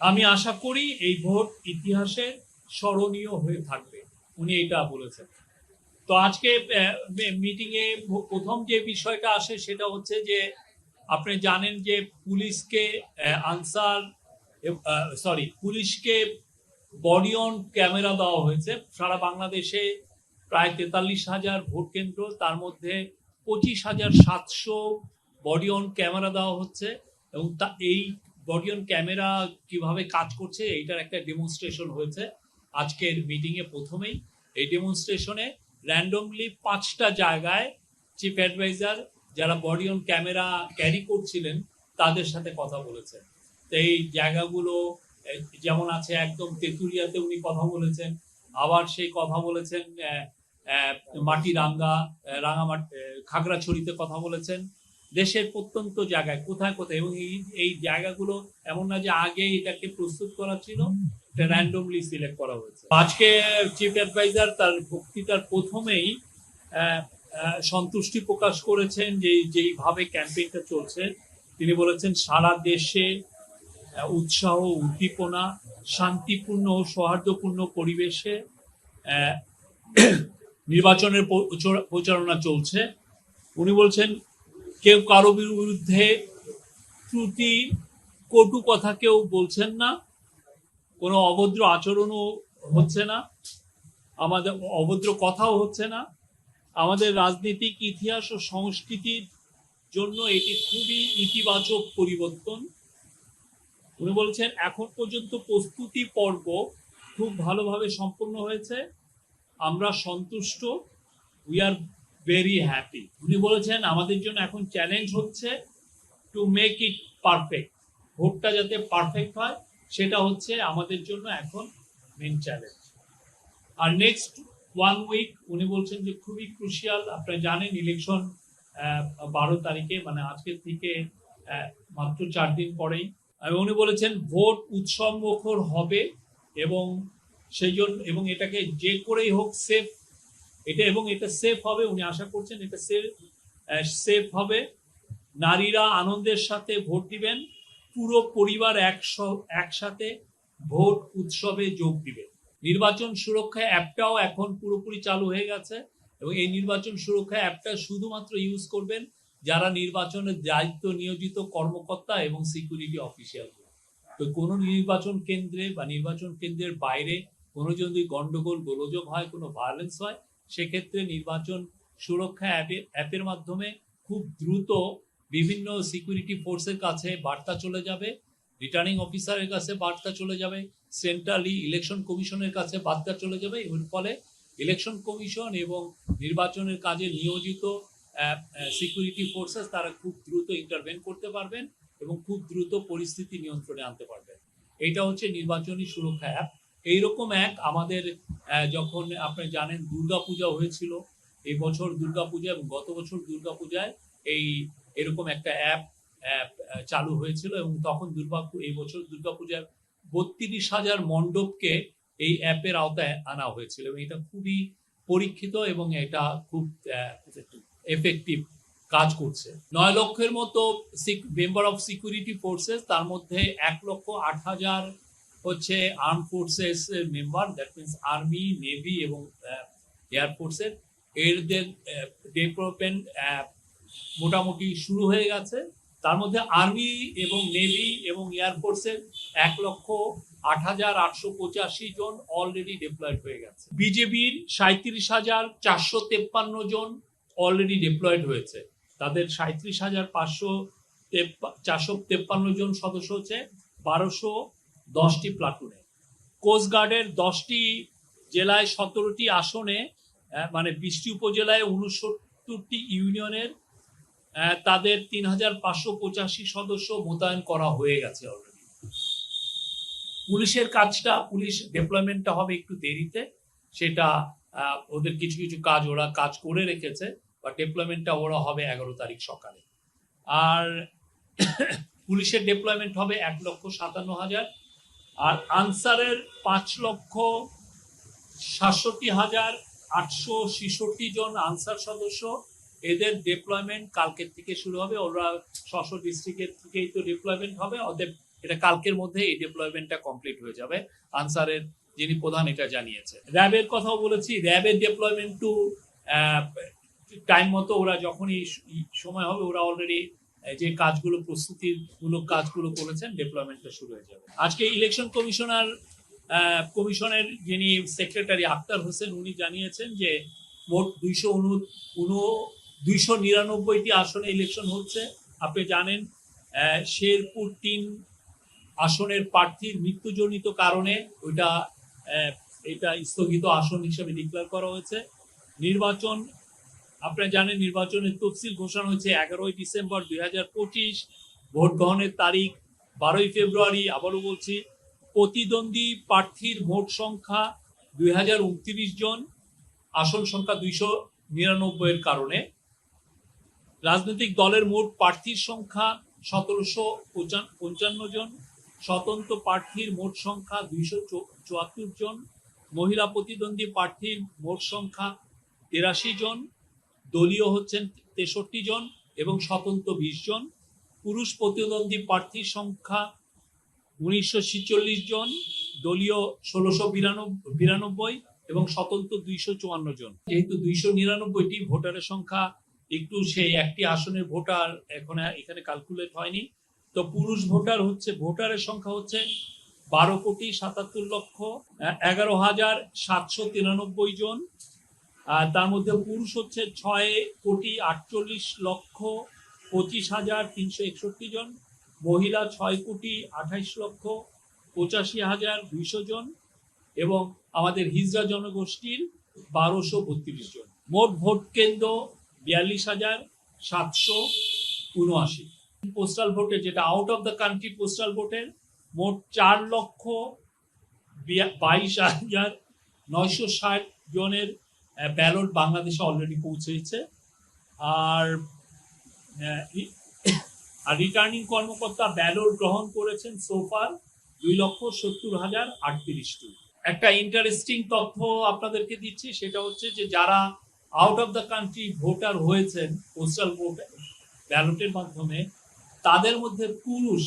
আমি আশা করি এই ভোট ইতিহাসে স্মরণীয় হয়ে থাকবে, উনি এটা বলেছেন। তো আজকে মিটিং এ প্রথম যে বিষয়টা আসে সেটা হচ্ছে যে আপনি জানেন যে পুলিশকে আনসার পুলিশকে বডি অন ক্যামেরা দেওয়া হয়েছে সারা বাংলাদেশে। প্রায় 43,000 ভোট কেন্দ্র, তার মধ্যে 25,700 বডি অন ক্যামেরা দেওয়া হচ্ছে। এবং এই বডি অন ক্যামেরা কিভাবে কাজ করছে এইটার একটা ডেমনস্ট্রেশন হয়েছে আজকের মিটিং এ। প্রথমেই এই ডেমনস্ট্রেশনে র্যান্ডমলি 5টা জায়গায় চিফ অ্যাডভাইজার যারা বডি অন ক্যামেরা ক্যারি করছিলেন তাদের সাথে কথা বলেছেন। তো এই জায়গাগুলো যেমন আছে, একদম তেঁতুলিয়াতে উনি কথা বলেছেন, আবার সেই কথা বলেছেন মাটিরাঙ্গা, রাঙামাটি, খাগড়াছড়িতে কথা বলেছেন। দেশের প্রত্যন্ত জায়গায় কোথায় কোথায়, এবং এই জায়গাগুলো এমন না যে আগে এটাকে প্রস্তুত করা ছিল, এটা র্যান্ডমলি সিলেক্ট করা হয়েছে। আজকে চিফ অ্যাডভাইজার তার বক্তৃতার প্রথমেই সন্তুষ্টি প্রকাশ করেছেন যে যেইভাবে ক্যাম্পেইনটা চলছে। তিনি বলেছেন সারা দেশে উৎসাহ, উদ্দীপনা, শান্তিপূর্ণ ও সৌহার্দ্যপূর্ণ পরিবেশে নির্বাচনের প্রচারণা চলছে। উনি বলছেন কেউ কারো বিরুদ্ধে ত্রুটি, কটু কথা কেউ বলছেন না, কোনো অভদ্র আচরণও হচ্ছে না, আমাদের অভদ্র কথাও হচ্ছে না। আমাদের রাজনৈতিক ইতিহাস ও সংস্কৃতির জন্য এটি খুবই ইতিবাচক পরিবর্তন। উনি বলছেন এখন পর্যন্ত প্রস্তুতি পর্ব খুব ভালোভাবে সম্পন্ন হয়েছে, আমরা সন্তুষ্ট, উই আর ভেরি হ্যাপি। উনি বলেছেন আমাদের জন্য এখন চ্যালেঞ্জ হচ্ছে টু মেক ইট পারফেক্ট। ভোটটা যাতে পারফেক্ট হয় সেটা হচ্ছে আমাদের জন্য এখন মেন চ্যালেঞ্জ। আর নেক্সট 1 উইক উনি বলছেন যে খুবই ক্রুশিয়াল। আপনারা জানেন ইলেকশন 12 তারিখে, মানে আজকের থেকে মাত্র 4 দিন পরেই। উনি বলেছেন ভোট উৎসব মুখর হবে এবং সেই জন্য, এবং এটাকে যে করেই হোক সেফ, এটা সেফ হবে। উনি আশা করছেন এটা সেফ হবে। নারীরা আনন্দের সাথে ভোট দিবেন, পুরো পরিবার একসাথে ভোট উৎসবে যোগ দিবে। নির্বাচন সুরক্ষা অ্যাপটাও এখন পুরোপুরি চালু হয়ে গেছে, এবং এই নির্বাচন সুরক্ষা অ্যাপটা শুধুমাত্র ইউজ করবেন যারা নির্বাচনের দায়িত্ব নিয়োজিত কর্মকর্তা এবং সিকিউরিটি অফিসিয়াল। তো কোনো নির্বাচন কেন্দ্রে বা নির্বাচন কেন্দ্রের বাইরে কোনো যদি গন্ডগোল গোলযোগ হয়, কোনো ভায়োলেন্স হয়, সেক্ষেত্রে নির্বাচন সুরক্ষা অ্যাপের মাধ্যমে খুব দ্রুত বিভিন্ন সিকিউরিটি ফোর্সের কাছে বার্তা চলে যাবে, রিটার্নিং অফিসারের কাছে বার্তা চলে যাবে, সেন্ট্রালি ইলেকশন কমিশনের কাছে বার্তা চলে যাবে। এর ফলে ইলেকশন কমিশন এবং নির্বাচনের কাজে নিয়োজিত সিকিউরিটি ফোর্সেস তারা খুব দ্রুত ইন্টারভেন করতে পারবেন এবং খুব দ্রুত পরিস্থিতি নিয়ন্ত্রণে আনতে পারবেন। এইটা হচ্ছে নির্বাচনী সুরক্ষা অ্যাপ। এইরকম এক আমাদের যখন আপনি জানেন দুর্গাপূজা হয়েছিল, এই বছর দুর্গাপূজা এবং গত বছর দুর্গাপূজায় এরকম একটা অ্যাপ চালু হয়েছিল, এবং তখন এই বছর দুর্গাপূজার 32,000 মণ্ডপকে এই অ্যাপের আওতায় আনা হয়েছিল, এবং এটা খুবই পরীক্ষিত এবং এটা খুব এফেক্টিভ কাজ করছে। 9 লক্ষের মতো মেম্বার অফ সিকিউরিটি ফোর্সেস, তার মধ্যে 1,08,000 হচ্ছে আর্ম ফোর্সেস এর member, that means army, navy এবং এয়ারফোর্সের। এদের ডেভেলপমেন্ট মোটামুটি শুরু হয়ে গেছে। তার মধ্যে আর্মি এবং নেভি এবং এয়ারফোর্সের 1,08,885 জন অলরেডি ডিপ্লয়েড হয়ে গেছে। বিজেপির 37,453 জন অলরেডি ডিপ্লয়েড হয়েছে। তাদের 37,453 জন সদস্য হচ্ছে 1210টি প্লাটুনে। কোস্টগার্ডের 10টি জেলায় 17টি আসনে, মানে 20টি উপজেলায় 69টি ইউনিয়নের তাদের 3,585 সদস্য মোতায়েন করা হয়ে গেছে অলরেডি। পুলিশের কাজটা, পুলিশ ডেপ্লয়মেন্টটা হবে একটু দেরিতে, সেটা ওদের কিছু কিছু কাজ ওরা কাজ করে রেখেছে, বা ডেপ্লয়মেন্টটা ওরা হবে 11 তারিখ সকালে। আর পুলিশের ডেপ্লয়মেন্ট হবে 1,57,000। আর আনসারের 5,67,866 জন আনসার সদস্য, এদের ডেপ্লয়মেন্ট কালকের থেকে শুরু হবে। ওরা 600 ডিস্ট্রিক্টের থেকেই তো ডেপ্লয়মেন্ট হবে, ওদের এটা কালকের মধ্যে এই ডিপ্লয়মেন্টটা কমপ্লিট হয়ে যাবে। আনসারের যিনি প্রধান এটা জানিয়েছে। র্যাবের কথাও বলেছি, র্যাবের ডিপ্লয়মেন্ট টু টাইম মতো ওরা যখনই সময় হবে ওরা অলরেডি যে কাজগুলো প্রস্তুতিমূলক কাজগুলো করেছেন ডিপ্লয়মেন্টটা শুরু হয়ে যাবে। আজকে ইলেকশন কমিশনের যিনি সেক্রেটারি আক্তার হোসেন উনি জানিয়েছেন যে মোট 299টি আসনে ইলেকশন হচ্ছে। আপনি জানেন শেরপুর 3 আসনের প্রার্থীর মৃত্যুজনিত কারণে এটা স্থগিত আসন হিসেবে ডিক্লেয়ার করা হয়েছে। নির্বাচন আপনারা জানেন নির্বাচনের তফসিল ঘোষণা হয়েছে 11ই ডিসেম্বর 2025। ভোট গ্রহণের তারিখ 12ই ফেব্রুয়ারি। আবারও বলছি, প্রতিদ্বন্দ্বী প্রার্থীর মোট সংখ্যা 2029 জন, আসন সংখ্যা 299 এর কারণে। রাজনৈতিক দলের মোট প্রার্থীর সংখ্যা 1755 জন, স্বতন্ত্র প্রার্থীর মোট সংখ্যা 274 জন, মহিলা প্রতিদ্বন্দ্বী প্রার্থীর মোট সংখ্যা 83 জন, দলীয় হচ্ছেন 63 জন এবং স্বতন্ত্র 20 জন। পুরুষ প্রতিদ্বন্দ্বী প্রার্থীর সংখ্যা 1946 জন, দলীয় 1692 এবং স্বতন্ত্র 254 জন। যেহেতু 299টি ভোটারের সংখ্যা, একটু সেই একটি আসনের ভোটার এখানে ক্যালকুলেট হয়নি। তো পুরুষ ভোটারের সংখ্যা হচ্ছে 12,77,11,793 জন। তার মধ্যে পুরুষ হচ্ছে 6,28,25,361 জন, মহিলা 6,28,85,200 জন এবং আমাদের হিজড়া জনগোষ্ঠীর 1232 জন। মোট ভোট কেন্দ্র 42,779। পোস্টাল ভোটের যেটা out of the country postal ভোটের মোট 4,22,960 জনের ব্যালট বাংলাদেশে অলরেডি পৌঁছেছে। আর রিটার্নিং কর্মকর্তা ব্যালট গ্রহণ করেছেন সোফার 2,70,038টি। একটা ইন্টারেস্টিং তথ্য আপনাদেরকে দিচ্ছি, সেটা হচ্ছে যে যারা out of the country voter হয়েছেন পোস্টাল ভোট ব্যালটের মাধ্যমে, তাদের মধ্যে পুরুষ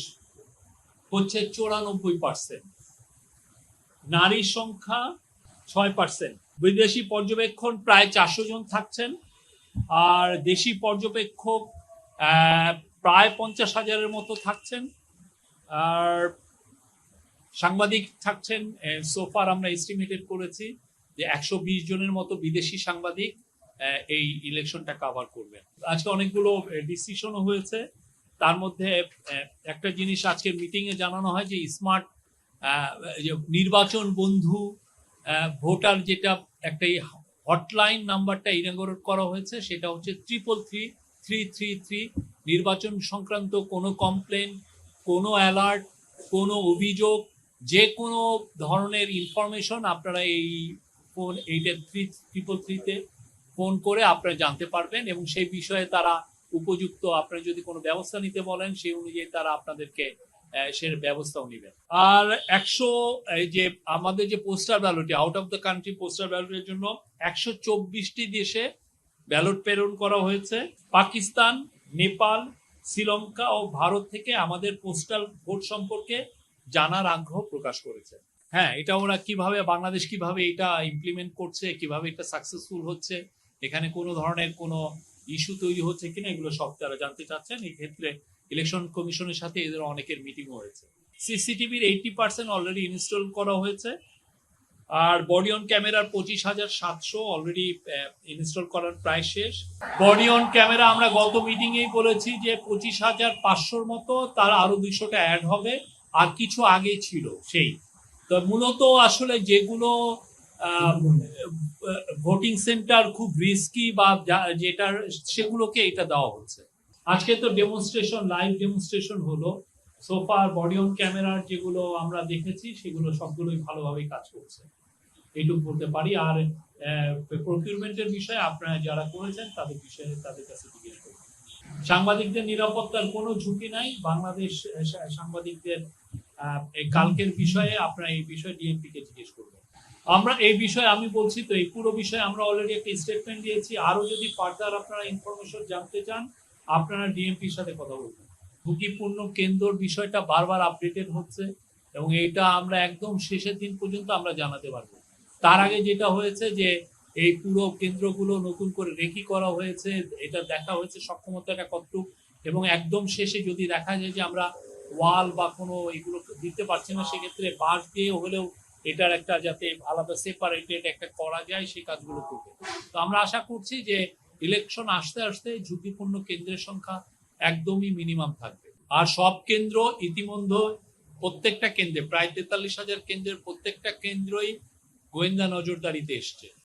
হচ্ছে 94%, নারীর সংখ্যা 6%। বিদেশি পর্যবেক্ষণ প্রায় 400 জন থাকছেন, আর দেশি পর্যবেক্ষক প্রায় 50,000-এর মতো থাকছেন, আর সাংবাদিক থাকছেন সোফার আমরা এস্টিমেটেড করেছি যে 120 জনের মতো বিদেশি সাংবাদিক এই ইলেকশনটা কভার করবেন। আজকে অনেকগুলো ডিসিশনও হয়েছে। তার মধ্যে একটা জিনিস আজকে মিটিংয়ে জানানো হয় যে স্মার্ট নির্বাচন বন্ধু ভোটার যেটা একটা হটলাইন নাম্বারটা ইনাগরেট করা হয়েছে, সেটা হচ্ছে 333-333। নির্বাচন সংক্রান্ত কোনো কমপ্লেন, কোনো অ্যালার্ট, কোনো অভিযোগ, যে কোনো ধরনের ইনফরমেশন আপনারা এই ফোন 333-তে ফোন করে আপনারা জানতে পারবেন এবং সেই বিষয়ে তারা উপযুক্ত, আপনারা যদি কোনো ব্যবস্থা নিতে বলেন সেই অনুযায়ী তারা আপনাদেরকে সে ব্যবস্থাও নেবেন। আর যে আমাদের যে পোস্টাল ব্যালটে out of the country postal ব্যালটের জন্য 124টি দেশে ব্যালট প্রেরণ করা হয়েছে। পাকিস্তান, নেপাল, শ্রীলঙ্কা ও ভারত থেকে আমাদের পোস্টাল ভোট সম্পর্কে জানার আগ্রহ প্রকাশ করেছে। হ্যাঁ, এটা ওরা কিভাবে বাংলাদেশ কিভাবে এটা ইমপ্লিমেন্ট করছে, কিভাবে এটা সাকসেসফুল হচ্ছে, এখানে কোনো ধরনের কোনো ইস্যু তৈরি হচ্ছে কিনা, এগুলো সব তারা জানতে চাচ্ছেন। এই ক্ষেত্রে ইলেকশন কমিশনের সাথে এদের অনেকের মিটিংও হয়েছে। সিসিটিভির 80% অলরেডি ইনস্টল করা হয়েছে, আর বডি অন ক্যামেরার 25,700 অলরেডি ইনস্টল করার প্রায় শেষ। বডি অন ক্যামেরা আমরা গত মিটিংয়েই বলেছি যে 25,500-র মতো, তার আরো 200টা অ্যাড হবে, আর কিছু আগে ছিল সেই। তো মূলত আসলে যেগুলো ভোটিং সেন্টার খুব রিস্কি বা যেটা, সেগুলোকে এটা দেওয়া হচ্ছে। আজকে তো ডেমনস্ট্রেশন, লাইভ ডেমনস্ট্রেশন হলো। সোফার বডি অন ক্যামেরার যেগুলো আমরা দেখেছি সেগুলো সবগুলোই ভালোভাবেই কাজ করছে, এইটুকু বলতে পারি। আর প্রকিউরমেন্টের বিষয়ে আপনারা যারা করেছেন তাদের বিষয়ে তাদের কাছে জিজ্ঞেস করুন। সাংবাদিকদের নিরাপত্তার কোনো ঝুঁকি নাই। বাংলাদেশ সাংবাদিকদের কালকের বিষয়ে আপনারা এই বিষয়ে ডিএমপি কে জিজ্ঞেস করবেন। আমরা এই বিষয়ে আমি বলছি তো এই পুরো বিষয়ে আমরা অলরেডি একটা স্টেটমেন্ট দিয়েছি। আরো যদি ফার্দার আপনারা ইনফরমেশন জানতে চান আপনারা ডিএমপির সাথে কথা বলবেন। ঝুঁকিপূর্ণ কেন্দ্রর বিষয়টা বারবার আপডেটেড হচ্ছে এবং এটা আমরা একদম শেষের দিন পর্যন্ত আমরা জানাতে পারবো। তার আগে যেটা হয়েছে যে এই পুরো কেন্দ্রগুলো নতুন করে রেকি করা হয়েছে, এটা দেখা হয়েছে সক্ষমতাটা কতটুকু, এবং একদম শেষে যদি দেখা যায় যে আমরা ওয়াল বা কোনো এগুলো দিতে পারছি না, সেক্ষেত্রে বাঁশ দিয়ে হলেও এটার একটা যাতে আলাদা সেপারেটেড একটা করা যায় সেই কাজগুলো করবে। তো আমরা আশা করছি যে ইলেকশন আসতে আসতে ঝুঁকিপূর্ণ কেন্দ্রের সংখ্যা একদমই মিনিমাম থাকবে। আর সব কেন্দ্র ইতিমধ্যে প্রত্যেকটা কেন্দ্রে প্রায় 43,000 কেন্দ্রের প্রত্যেকটা কেন্দ্রই গোয়েন্দা নজরদারিতে এসছে।